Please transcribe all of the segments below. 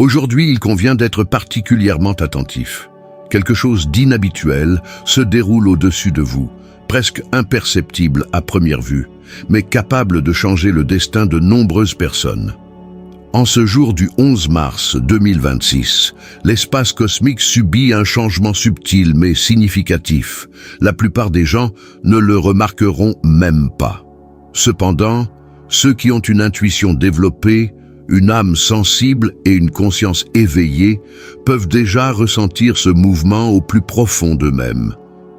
Aujourd'hui, il convient d'être particulièrement attentif. Quelque chose d'inhabituel se déroule au-dessus de vous, presque imperceptible à première vue, mais capable de changer le destin de nombreuses personnes. En ce jour du 11 mars 2026, l'espace cosmique subit un changement subtil mais significatif. La plupart des gens ne le remarqueront même pas. Cependant, ceux qui ont une intuition développée, une âme sensible et une conscience éveillée peuvent déjà ressentir ce mouvement au plus profond d'eux-mêmes.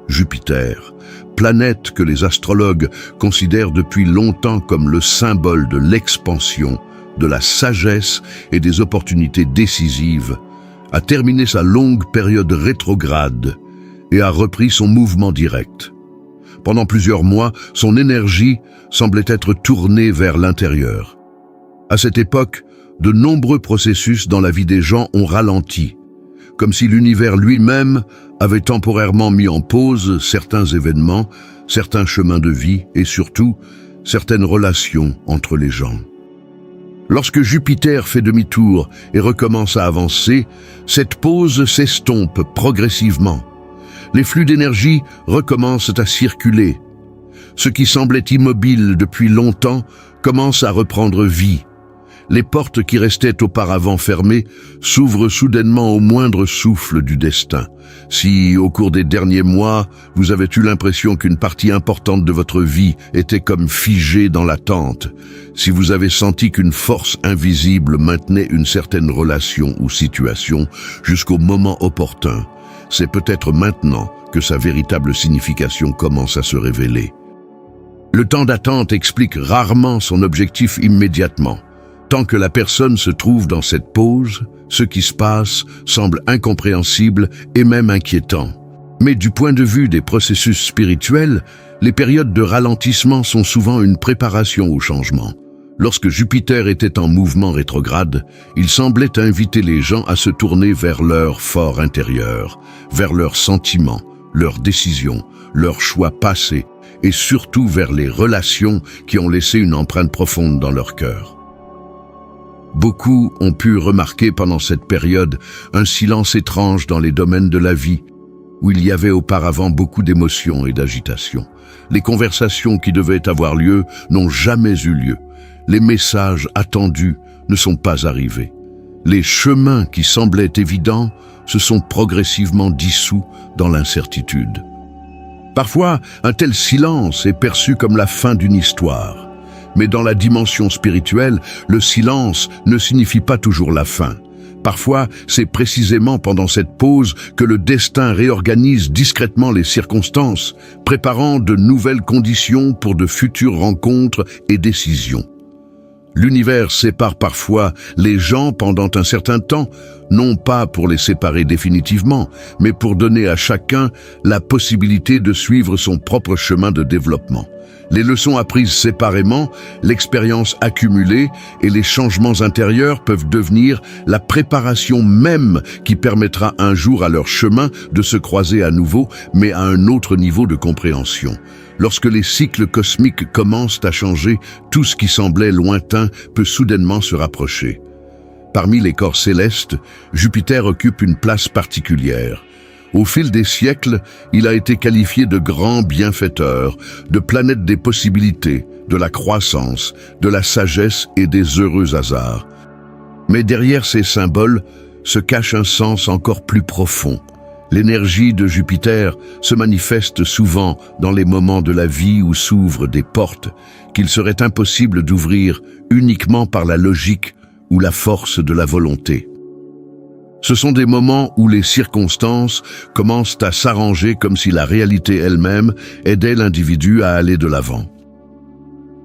Jupiter, planète que les astrologues considèrent depuis longtemps comme le symbole de l'expansion, de la sagesse et des opportunités décisives, a terminé sa longue période rétrograde et a repris son mouvement direct. Pendant plusieurs mois, son énergie semblait être tournée vers l'intérieur. À cette époque, de nombreux processus dans la vie des gens ont ralenti, comme si l'univers lui-même avait temporairement mis en pause certains événements, certains chemins de vie et surtout, certaines relations entre les gens. Lorsque Jupiter fait demi-tour et recommence à avancer, cette pause s'estompe progressivement. Les flux d'énergie recommencent à circuler. Ce qui semblait immobile depuis longtemps commence à reprendre vie. Les portes qui restaient auparavant fermées s'ouvrent soudainement au moindre souffle du destin. Si, au cours des derniers mois, vous avez eu l'impression qu'une partie importante de votre vie était comme figée dans l'attente, si vous avez senti qu'une force invisible maintenait une certaine relation ou situation jusqu'au moment opportun, c'est peut-être maintenant que sa véritable signification commence à se révéler. Le temps d'attente explique rarement son objectif immédiatement. Tant que la personne se trouve dans cette pause, ce qui se passe semble incompréhensible et même inquiétant. Mais du point de vue des processus spirituels, les périodes de ralentissement sont souvent une préparation au changement. Lorsque Jupiter était en mouvement rétrograde, il semblait inviter les gens à se tourner vers leur fort intérieur, vers leurs sentiments, leurs décisions, leurs choix passés et surtout vers les relations qui ont laissé une empreinte profonde dans leur cœur. Beaucoup ont pu remarquer pendant cette période un silence étrange dans les domaines de la vie, où il y avait auparavant beaucoup d'émotions et d'agitation. Les conversations qui devaient avoir lieu n'ont jamais eu lieu. Les messages attendus ne sont pas arrivés. Les chemins qui semblaient évidents se sont progressivement dissous dans l'incertitude. Parfois, un tel silence est perçu comme la fin d'une histoire. Mais dans la dimension spirituelle, le silence ne signifie pas toujours la fin. Parfois, c'est précisément pendant cette pause que le destin réorganise discrètement les circonstances, préparant de nouvelles conditions pour de futures rencontres et décisions. L'univers sépare parfois les gens pendant un certain temps, non pas pour les séparer définitivement, mais pour donner à chacun la possibilité de suivre son propre chemin de développement. Les leçons apprises séparément, l'expérience accumulée et les changements intérieurs peuvent devenir la préparation même qui permettra un jour à leur chemin de se croiser à nouveau, mais à un autre niveau de compréhension. Lorsque les cycles cosmiques commencent à changer, tout ce qui semblait lointain peut soudainement se rapprocher. Parmi les corps célestes, Jupiter occupe une place particulière. Au fil des siècles, il a été qualifié de grand bienfaiteur, de planète des possibilités, de la croissance, de la sagesse et des heureux hasards. Mais derrière ces symboles se cache un sens encore plus profond. L'énergie de Jupiter se manifeste souvent dans les moments de la vie où s'ouvrent des portes qu'il serait impossible d'ouvrir uniquement par la logique ou la force de la volonté. Ce sont des moments où les circonstances commencent à s'arranger comme si la réalité elle-même aidait l'individu à aller de l'avant.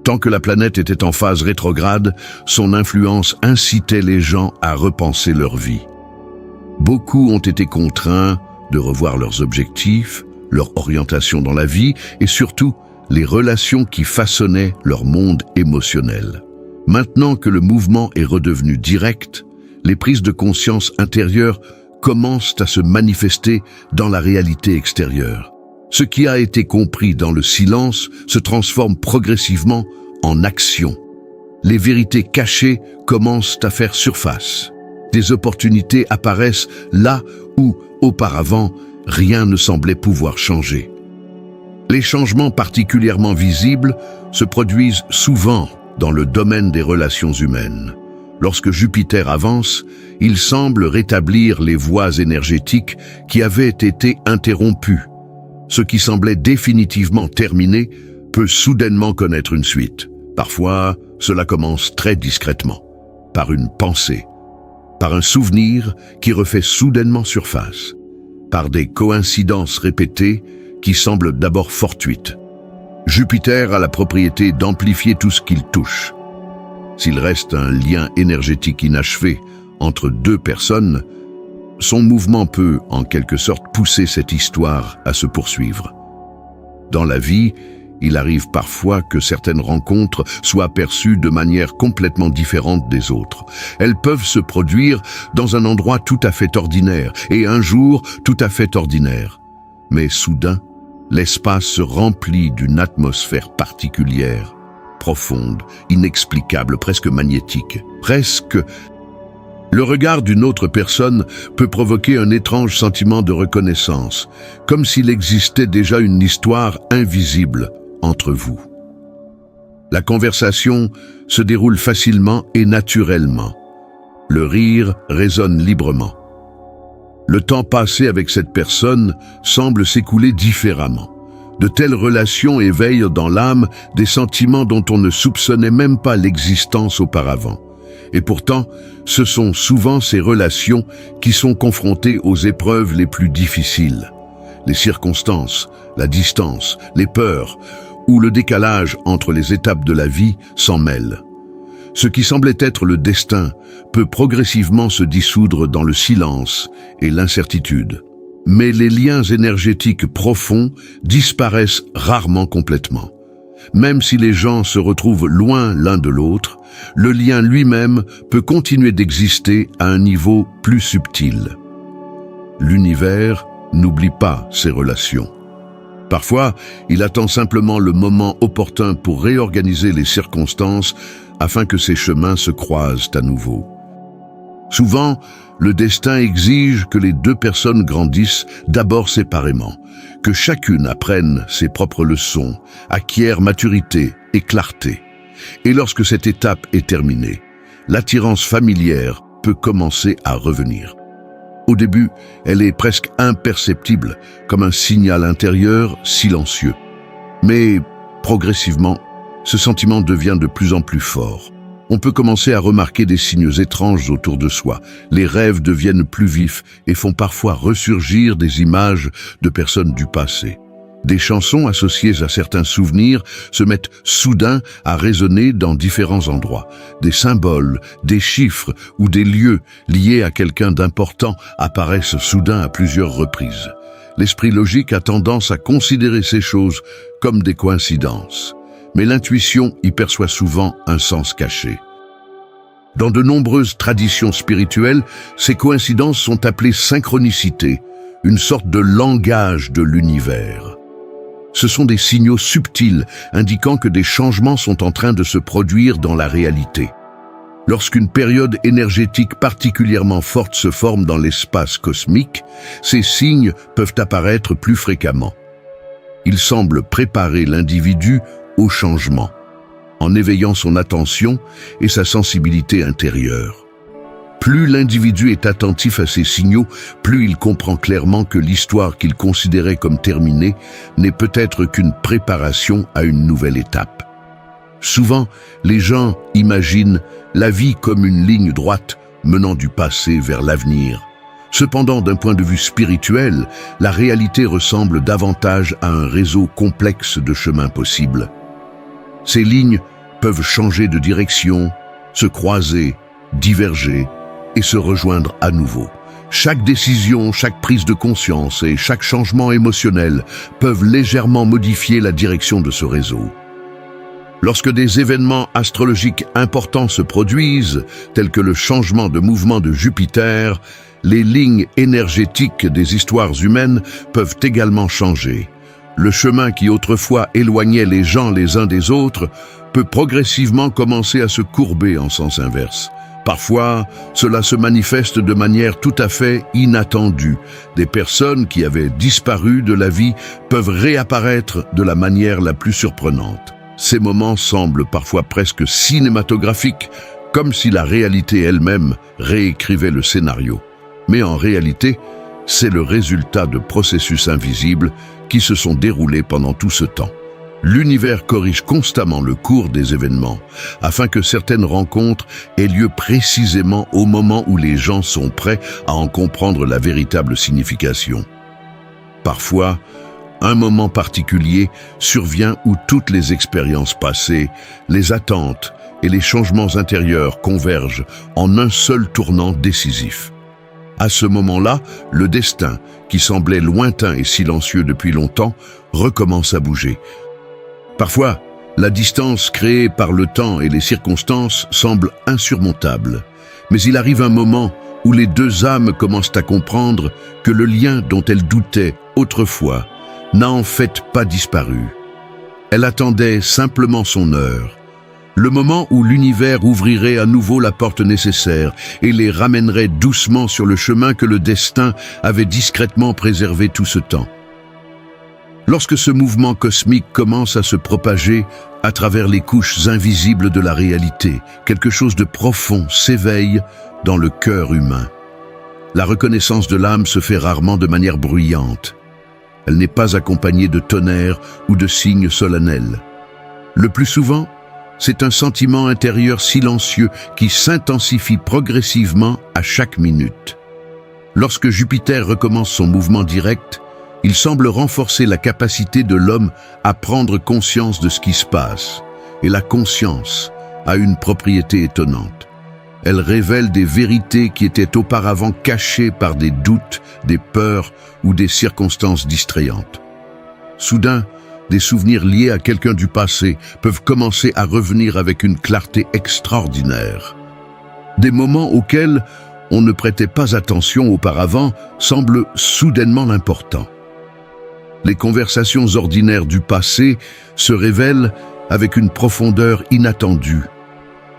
Tant que la planète était en phase rétrograde, son influence incitait les gens à repenser leur vie. Beaucoup ont été contraints de revoir leurs objectifs, leur orientation dans la vie et surtout les relations qui façonnaient leur monde émotionnel. Maintenant que le mouvement est redevenu direct, les prises de conscience intérieures commencent à se manifester dans la réalité extérieure. Ce qui a été compris dans le silence se transforme progressivement en action. Les vérités cachées commencent à faire surface. Des opportunités apparaissent là où, auparavant, rien ne semblait pouvoir changer. Les changements particulièrement visibles se produisent souvent dans le domaine des relations humaines. Lorsque Jupiter avance, il semble rétablir les voies énergétiques qui avaient été interrompues. Ce qui semblait définitivement terminé peut soudainement connaître une suite. Parfois, cela commence très discrètement, par une pensée, par un souvenir qui refait soudainement surface, par des coïncidences répétées qui semblent d'abord fortuites. Jupiter a la propriété d'amplifier tout ce qu'il touche. S'il reste un lien énergétique inachevé entre deux personnes, son mouvement peut, en quelque sorte, pousser cette histoire à se poursuivre. Dans la vie, il arrive parfois que certaines rencontres soient perçues de manière complètement différente des autres. Elles peuvent se produire dans un endroit tout à fait ordinaire et un jour tout à fait ordinaire. Mais soudain, l'espace se remplit d'une atmosphère particulière, profonde, inexplicable, presque magnétique. Le regard d'une autre personne peut provoquer un étrange sentiment de reconnaissance, comme s'il existait déjà une histoire invisible entre vous. La conversation se déroule facilement et naturellement. Le rire résonne librement. Le temps passé avec cette personne semble s'écouler différemment. De telles relations éveillent dans l'âme des sentiments dont on ne soupçonnait même pas l'existence auparavant. Et pourtant, ce sont souvent ces relations qui sont confrontées aux épreuves les plus difficiles. Les circonstances, la distance, les peurs ou le décalage entre les étapes de la vie s'en mêlent. Ce qui semblait être le destin peut progressivement se dissoudre dans le silence et l'incertitude. Mais les liens énergétiques profonds disparaissent rarement complètement. Même si les gens se retrouvent loin l'un de l'autre, le lien lui-même peut continuer d'exister à un niveau plus subtil. L'univers n'oublie pas ces relations. Parfois, il attend simplement le moment opportun pour réorganiser les circonstances afin que ces chemins se croisent à nouveau. Souvent, le destin exige que les deux personnes grandissent d'abord séparément, que chacune apprenne ses propres leçons, acquiert maturité et clarté. Et lorsque cette étape est terminée, l'attirance familière peut commencer à revenir. Au début, elle est presque imperceptible, comme un signal intérieur silencieux. Mais progressivement, ce sentiment devient de plus en plus fort. On peut commencer à remarquer des signes étranges autour de soi. Les rêves deviennent plus vifs et font parfois ressurgir des images de personnes du passé. Des chansons associées à certains souvenirs se mettent soudain à résonner dans différents endroits. Des symboles, des chiffres ou des lieux liés à quelqu'un d'important apparaissent soudain à plusieurs reprises. L'esprit logique a tendance à considérer ces choses comme des coïncidences. Mais l'intuition y perçoit souvent un sens caché. Dans de nombreuses traditions spirituelles, ces coïncidences sont appelées synchronicités, une sorte de langage de l'univers. Ce sont des signaux subtils indiquant que des changements sont en train de se produire dans la réalité. Lorsqu'une période énergétique particulièrement forte se forme dans l'espace cosmique, ces signes peuvent apparaître plus fréquemment. Ils semblent préparer l'individu au changement, en éveillant son attention et sa sensibilité intérieure. Plus l'individu est attentif à ces signaux, plus il comprend clairement que l'histoire qu'il considérait comme terminée n'est peut-être qu'une préparation à une nouvelle étape. Souvent, les gens imaginent la vie comme une ligne droite menant du passé vers l'avenir. Cependant, d'un point de vue spirituel, la réalité ressemble davantage à un réseau complexe de chemins possibles. Ces lignes peuvent changer de direction, se croiser, diverger et se rejoindre à nouveau. Chaque décision, chaque prise de conscience et chaque changement émotionnel peuvent légèrement modifier la direction de ce réseau. Lorsque des événements astrologiques importants se produisent, tels que le changement de mouvement de Jupiter, les lignes énergétiques des histoires humaines peuvent également changer. Le chemin qui autrefois éloignait les gens les uns des autres peut progressivement commencer à se courber en sens inverse. Parfois, cela se manifeste de manière tout à fait inattendue. Des personnes qui avaient disparu de la vie peuvent réapparaître de la manière la plus surprenante. Ces moments semblent parfois presque cinématographiques, comme si la réalité elle-même réécrivait le scénario. Mais en réalité, c'est le résultat de processus invisibles qui se sont déroulés pendant tout ce temps. L'univers corrige constamment le cours des événements, afin que certaines rencontres aient lieu précisément au moment où les gens sont prêts à en comprendre la véritable signification. Parfois, un moment particulier survient où toutes les expériences passées, les attentes et les changements intérieurs convergent en un seul tournant décisif. À ce moment-là, le destin, qui semblait lointain et silencieux depuis longtemps, recommence à bouger. Parfois, la distance créée par le temps et les circonstances semble insurmontable. Mais il arrive un moment où les deux âmes commencent à comprendre que le lien dont elles doutaient autrefois n'a en fait pas disparu. Elle attendait simplement son heure, le moment où l'univers ouvrirait à nouveau la porte nécessaire et les ramènerait doucement sur le chemin que le destin avait discrètement préservé tout ce temps. Lorsque ce mouvement cosmique commence à se propager à travers les couches invisibles de la réalité, quelque chose de profond s'éveille dans le cœur humain. La reconnaissance de l'âme se fait rarement de manière bruyante. Elle n'est pas accompagnée de tonnerre ou de signes solennels. Le plus souvent, c'est un sentiment intérieur silencieux qui s'intensifie progressivement à chaque minute. Lorsque Jupiter recommence son mouvement direct, il semble renforcer la capacité de l'homme à prendre conscience de ce qui se passe. Et la conscience a une propriété étonnante. Elle révèle des vérités qui étaient auparavant cachées par des doutes, des peurs ou des circonstances distrayantes. Soudain, des souvenirs liés à quelqu'un du passé peuvent commencer à revenir avec une clarté extraordinaire. Des moments auxquels on ne prêtait pas attention auparavant semblent soudainement importants. Les conversations ordinaires du passé se révèlent avec une profondeur inattendue,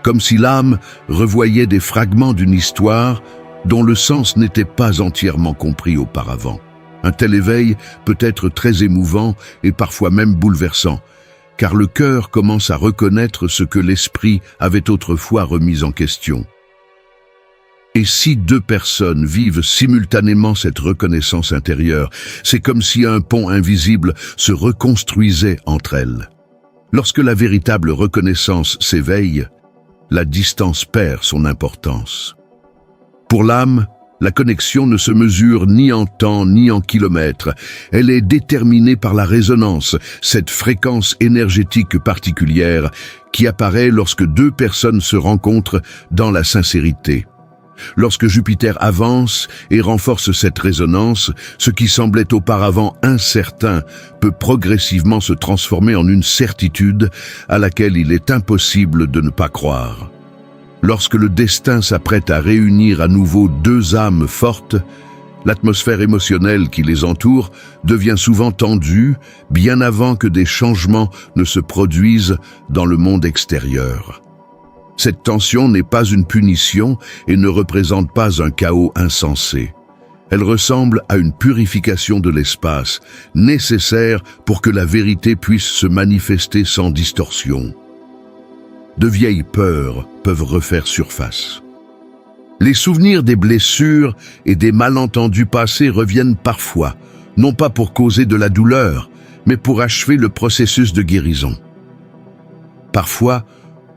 comme si l'âme revoyait des fragments d'une histoire dont le sens n'était pas entièrement compris auparavant. Un tel éveil peut être très émouvant et parfois même bouleversant, car le cœur commence à reconnaître ce que l'esprit avait autrefois remis en question. Et si deux personnes vivent simultanément cette reconnaissance intérieure, c'est comme si un pont invisible se reconstruisait entre elles. Lorsque la véritable reconnaissance s'éveille, la distance perd son importance. Pour l'âme, la connexion ne se mesure ni en temps ni en kilomètres. Elle est déterminée par la résonance, cette fréquence énergétique particulière qui apparaît lorsque deux personnes se rencontrent dans la sincérité. Lorsque Jupiter avance et renforce cette résonance, ce qui semblait auparavant incertain peut progressivement se transformer en une certitude à laquelle il est impossible de ne pas croire. Lorsque le destin s'apprête à réunir à nouveau deux âmes fortes, l'atmosphère émotionnelle qui les entoure devient souvent tendue, bien avant que des changements ne se produisent dans le monde extérieur. Cette tension n'est pas une punition et ne représente pas un chaos insensé. Elle ressemble à une purification de l'espace, nécessaire pour que la vérité puisse se manifester sans distorsion. De vieilles peurs peuvent refaire surface. Les souvenirs des blessures et des malentendus passés reviennent parfois, non pas pour causer de la douleur, mais pour achever le processus de guérison. Parfois,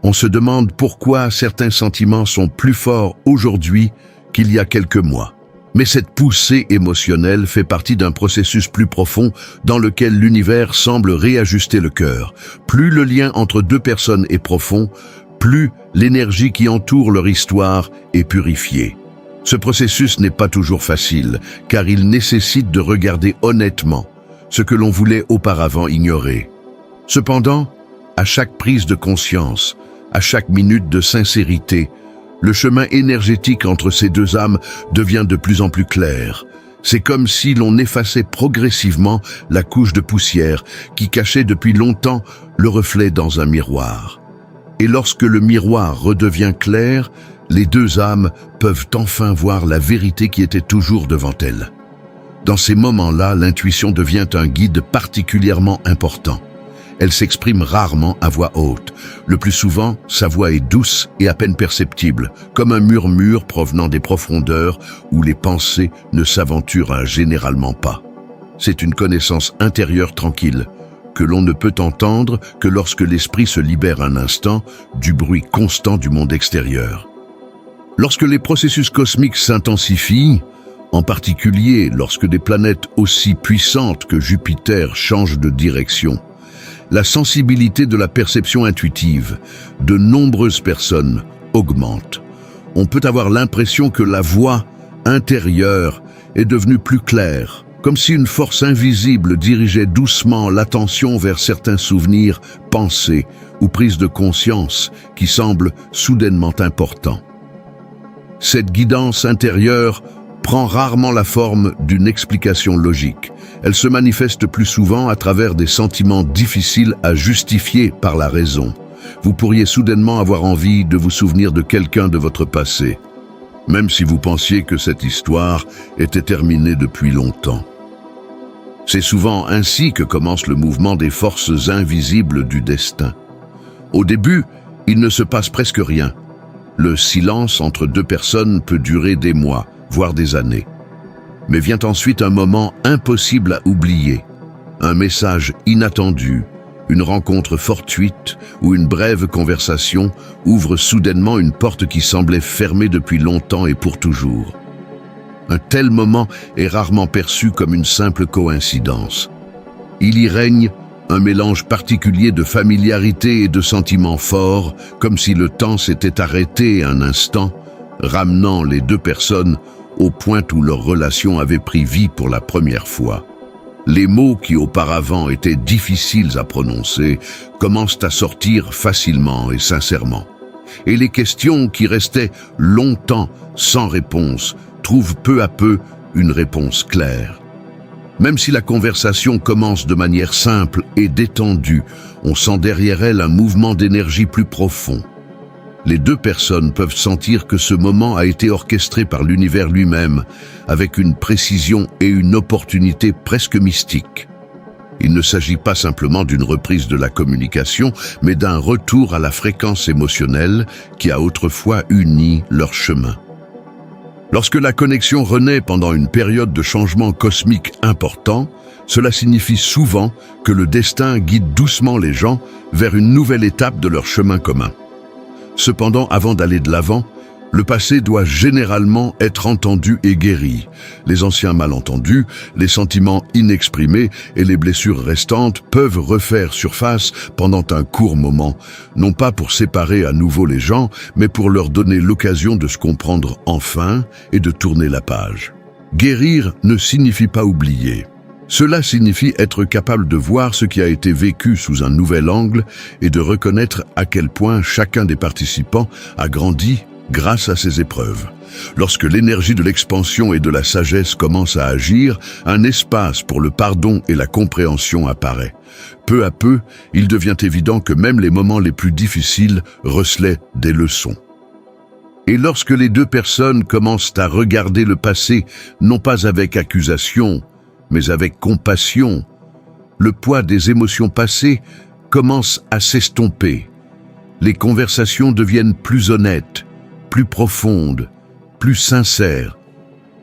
on se demande pourquoi certains sentiments sont plus forts aujourd'hui qu'il y a quelques mois. Mais cette poussée émotionnelle fait partie d'un processus plus profond dans lequel l'univers semble réajuster le cœur. Plus le lien entre deux personnes est profond, plus l'énergie qui entoure leur histoire est purifiée. Ce processus n'est pas toujours facile, car il nécessite de regarder honnêtement ce que l'on voulait auparavant ignorer. Cependant, à chaque prise de conscience, à chaque minute de sincérité, le chemin énergétique entre ces deux âmes devient de plus en plus clair. C'est comme si l'on effaçait progressivement la couche de poussière qui cachait depuis longtemps le reflet dans un miroir. Et lorsque le miroir redevient clair, Les deux âmes peuvent enfin voir la vérité qui était toujours devant elles. Dans ces moments-là, l'intuition devient un guide particulièrement important. Elle s'exprime rarement à voix haute. Le plus souvent, sa voix est douce et à peine perceptible, comme un murmure provenant des profondeurs où les pensées ne s'aventurent généralement pas. C'est une connaissance intérieure tranquille, que l'on ne peut entendre que lorsque l'esprit se libère un instant du bruit constant du monde extérieur. Lorsque les processus cosmiques s'intensifient, en particulier lorsque des planètes aussi puissantes que Jupiter changent de direction, la sensibilité de la perception intuitive de nombreuses personnes augmente. On peut avoir l'impression que la voix intérieure est devenue plus claire, comme si une force invisible dirigeait doucement l'attention vers certains souvenirs, pensées ou prises de conscience qui semblent soudainement importants. Cette guidance intérieure prend rarement la forme d'une explication logique. Elle se manifeste plus souvent à travers des sentiments difficiles à justifier par la raison. Vous pourriez soudainement avoir envie de vous souvenir de quelqu'un de votre passé, même si vous pensiez que cette histoire était terminée depuis longtemps. C'est souvent ainsi que commence le mouvement des forces invisibles du destin. Au début, il ne se passe presque rien. Le silence entre deux personnes peut durer des mois, voire des années. Mais vient ensuite un moment impossible à oublier, un message inattendu, une rencontre fortuite ou une brève conversation ouvre soudainement une porte qui semblait fermée depuis longtemps et pour toujours. Un tel moment est rarement perçu comme une simple coïncidence. Il y règne un mélange particulier de familiarité et de sentiments forts, comme si le temps s'était arrêté un instant, ramenant les deux personnes au point où leur relation avait pris vie pour la première fois. Les mots qui auparavant étaient difficiles à prononcer commencent à sortir facilement et sincèrement. Et les questions qui restaient longtemps sans réponse trouvent peu à peu une réponse claire. Même si la conversation commence de manière simple et détendue, on sent derrière elle un mouvement d'énergie plus profond. Les deux personnes peuvent sentir que ce moment a été orchestré par l'univers lui-même, avec une précision et une opportunité presque mystiques. Il ne s'agit pas simplement d'une reprise de la communication, mais d'un retour à la fréquence émotionnelle qui a autrefois uni leur chemin. Lorsque la connexion renaît pendant une période de changement cosmique important, cela signifie souvent que le destin guide doucement les gens vers une nouvelle étape de leur chemin commun. Cependant, avant d'aller de l'avant, le passé doit généralement être entendu et guéri. Les anciens malentendus, les sentiments inexprimés et les blessures restantes peuvent refaire surface pendant un court moment, non pas pour séparer à nouveau les gens, mais pour leur donner l'occasion de se comprendre enfin et de tourner la page. Guérir ne signifie pas oublier. Cela signifie être capable de voir ce qui a été vécu sous un nouvel angle et de reconnaître à quel point chacun des participants a grandi grâce à ces épreuves. Lorsque l'énergie de l'expansion et de la sagesse commence à agir, un espace pour le pardon et la compréhension apparaît. Peu à peu, il devient évident que même les moments les plus difficiles recèlent des leçons. Et lorsque les deux personnes commencent à regarder le passé, non pas avec accusation, mais avec compassion, le poids des émotions passées commence à s'estomper. Les conversations deviennent plus honnêtes, plus profondes, plus sincères.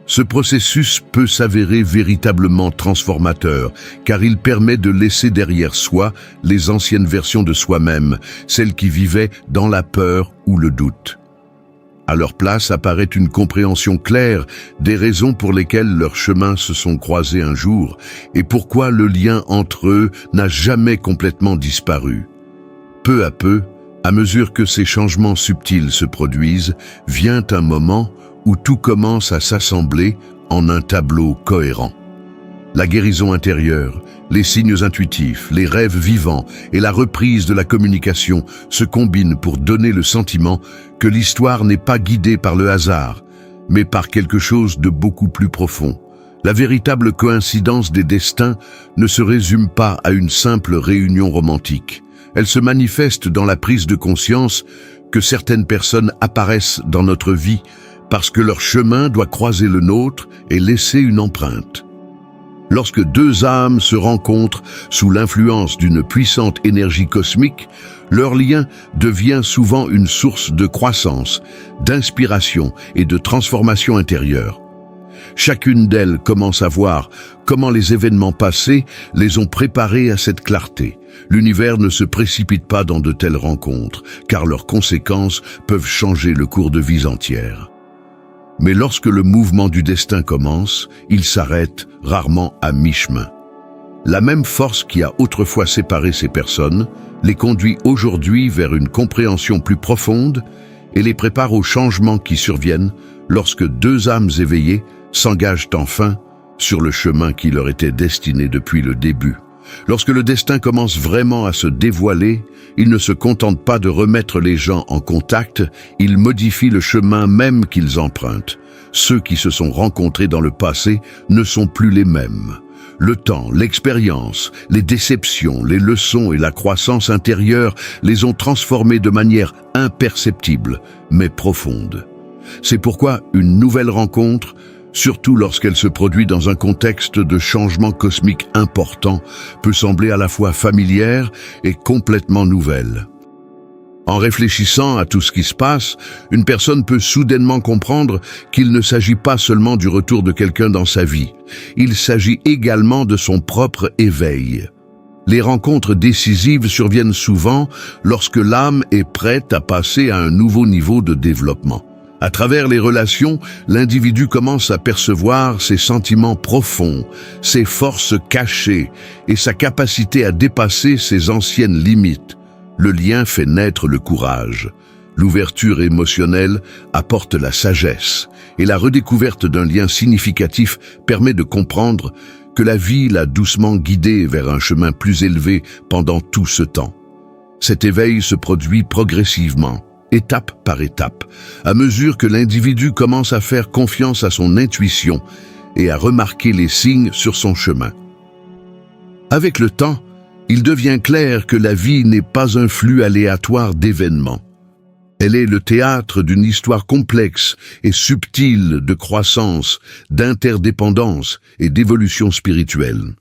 Ce processus peut s'avérer véritablement transformateur, car il permet de laisser derrière soi les anciennes versions de soi-même, celles qui vivaient dans la peur ou le doute. À leur place apparaît une compréhension claire des raisons pour lesquelles leurs chemins se sont croisés un jour et pourquoi le lien entre eux n'a jamais complètement disparu. Peu à peu, à mesure que ces changements subtils se produisent, vient un moment où tout commence à s'assembler en un tableau cohérent. La guérison intérieure, les signes intuitifs, les rêves vivants et la reprise de la communication se combinent pour donner le sentiment que l'histoire n'est pas guidée par le hasard, mais par quelque chose de beaucoup plus profond. La véritable coïncidence des destins ne se résume pas à une simple réunion romantique. Elle se manifeste dans la prise de conscience que certaines personnes apparaissent dans notre vie parce que leur chemin doit croiser le nôtre et laisser une empreinte. Lorsque deux âmes se rencontrent sous l'influence d'une puissante énergie cosmique, leur lien devient souvent une source de croissance, d'inspiration et de transformation intérieure. Chacune d'elles commence à voir comment les événements passés les ont préparées à cette clarté. L'univers ne se précipite pas dans de telles rencontres, car leurs conséquences peuvent changer le cours de vies entières. Mais lorsque le mouvement du destin commence, il s'arrête rarement à mi-chemin. La même force qui a autrefois séparé ces personnes les conduit aujourd'hui vers une compréhension plus profonde et les prépare aux changements qui surviennent lorsque deux âmes éveillées s'engagent enfin sur le chemin qui leur était destiné depuis le début. Lorsque le destin commence vraiment à se dévoiler, il ne se contente pas de remettre les gens en contact, il modifie le chemin même qu'ils empruntent. Ceux qui se sont rencontrés dans le passé ne sont plus les mêmes. Le temps, l'expérience, les déceptions, les leçons et la croissance intérieure les ont transformés de manière imperceptible, mais profonde. C'est pourquoi une nouvelle rencontre, surtout lorsqu'elle se produit dans un contexte de changement cosmique important, peut sembler à la fois familière et complètement nouvelle. En réfléchissant à tout ce qui se passe, une personne peut soudainement comprendre qu'il ne s'agit pas seulement du retour de quelqu'un dans sa vie, il s'agit également de son propre éveil. Les rencontres décisives surviennent souvent lorsque l'âme est prête à passer à un nouveau niveau de développement. À travers les relations, l'individu commence à percevoir ses sentiments profonds, ses forces cachées et sa capacité à dépasser ses anciennes limites. Le lien fait naître le courage. L'ouverture émotionnelle apporte la sagesse et la redécouverte d'un lien significatif permet de comprendre que la vie l'a doucement guidé vers un chemin plus élevé pendant tout ce temps. Cet éveil se produit progressivement, étape par étape, à mesure que l'individu commence à faire confiance à son intuition et à remarquer les signes sur son chemin. Avec le temps, il devient clair que la vie n'est pas un flux aléatoire d'événements. Elle est le théâtre d'une histoire complexe et subtile de croissance, d'interdépendance et d'évolution spirituelle.